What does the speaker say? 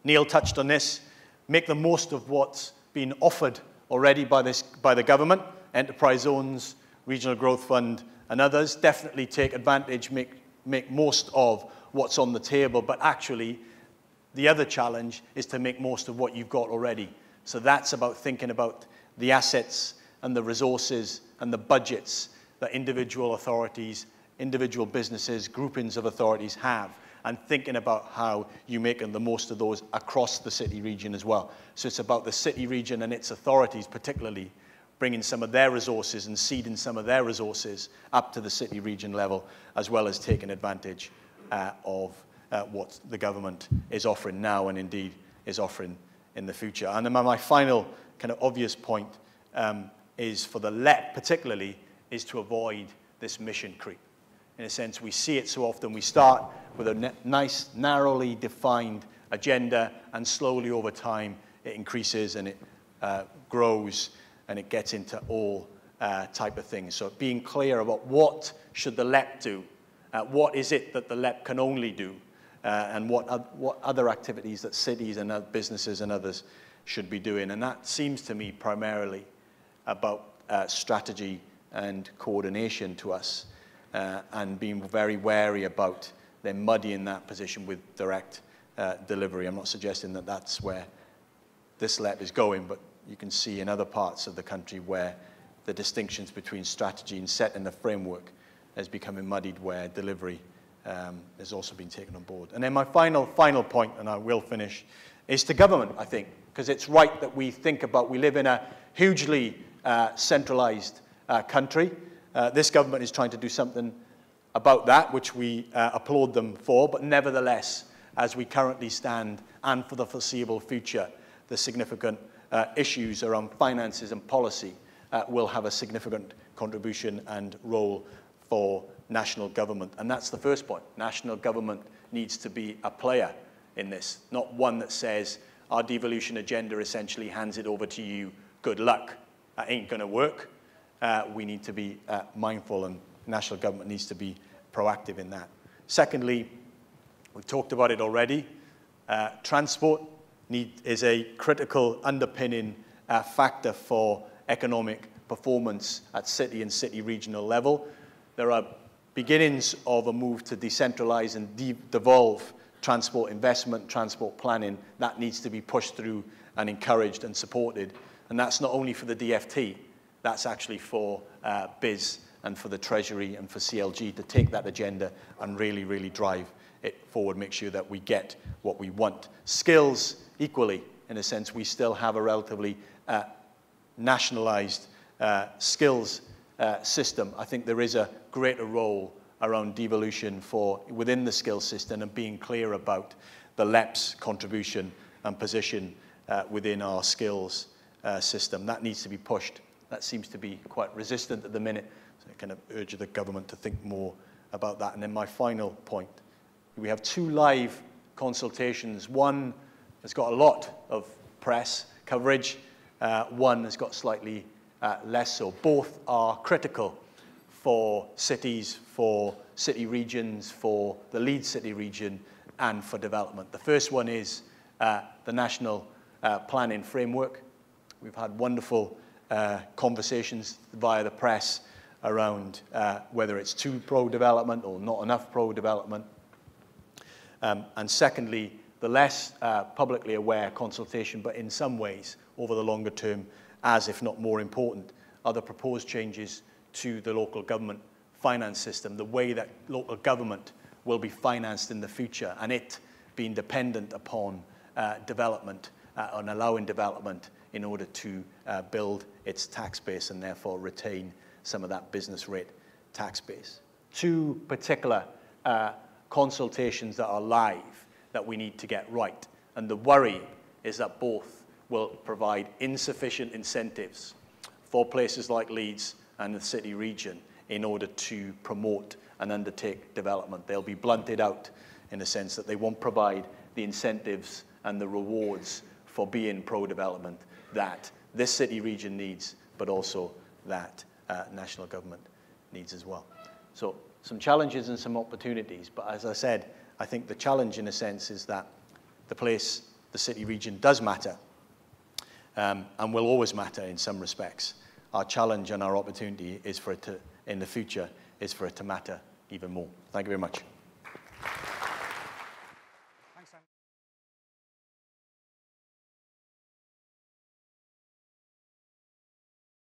Neil touched on this. Make the most of what's been offered already by the government, enterprise zones, regional growth fund, and others. Definitely take advantage, make most of what's on the table, but actually the other challenge is to make most of what you've got already. So that's about thinking about the assets and the resources and the budgets that individual authorities, individual businesses, groupings of authorities have, and thinking about how you make the most of those across the city region as well. So it's about the city region and its authorities particularly bringing some of their resources and seeding some of their resources up to the city region level, as well as taking advantage of what the government is offering now and indeed is offering in the future. And then my final kind of obvious point is for the LEP particularly, is to avoid this mission creep. In a sense, we see it so often. We start with a nice, narrowly defined agenda, and slowly over time it increases and it grows and it gets into all type of things. So being clear about what should the LEP do, what is it that the LEP can only do, and what other activities that cities and other businesses and others should be doing. And that seems to me primarily about strategy and coordination to us, and being very wary about then muddying that position with direct delivery. I'm not suggesting that that's where this LEP is going, but you can see in other parts of the country where the distinctions between strategy and setting the framework is becoming muddied, where delivery has also been taken on board. And then my final point, and I will finish, is to government, I think, because it's right that we think about, we live in a hugely centralized country. This government is trying to do something about that, which we applaud them for, but nevertheless, as we currently stand, and for the foreseeable future, the significant issues around finances and policy will have a significant contribution and role for national government. And that's the first point. National government needs to be a player in this, not one that says, our devolution agenda essentially hands it over to you, good luck. That ain't going to work. We need to be mindful, and national government needs to be proactive in that. Secondly, we've talked about it already, transport is a critical underpinning factor for economic performance at city and city regional level. There are beginnings of a move to decentralize and devolve transport investment, transport planning. That needs to be pushed through and encouraged and supported. And that's not only for the DFT, that's actually for BIS and for the Treasury and for CLG to take that agenda and really, really drive it forward, make sure that we get what we want. Skills, equally, in a sense, we still have a relatively nationalized skills system. I think there is a greater role around devolution within the skills system, and being clear about the LEP's contribution and position within our skills system. That needs to be pushed. That seems to be quite resistant at the minute. So I kind of urge the government to think more about that. And then my final point, we have 2 live consultations. One has got a lot of press coverage. One has got slightly less so. Both are critical for cities, for city regions, for the lead city region, and for development. The first one is the National Planning Framework. We've had wonderful conversations via the press around whether it's too pro-development or not enough pro-development. And secondly, the less publicly aware consultation, but in some ways, over the longer term, as if not more important, are the proposed changes to the local government finance system, the way that local government will be financed in the future, and it being dependent upon development and allowing development in order to build its tax base and therefore retain some of that business rate tax base. 2 particular consultations that are live that we need to get right. And the worry is that both will provide insufficient incentives for places like Leeds and the city region in order to promote and undertake development. They'll be blunted out in the sense that they won't provide the incentives and the rewards for being pro-development that this city region needs, but also that national government needs as well. So some challenges and some opportunities, but as I said, I think the challenge in a sense is that the place the city region does matter, and will always matter in some respects. Our challenge and our opportunity is for it to, in the future, is for it to matter even more. Thank you very much.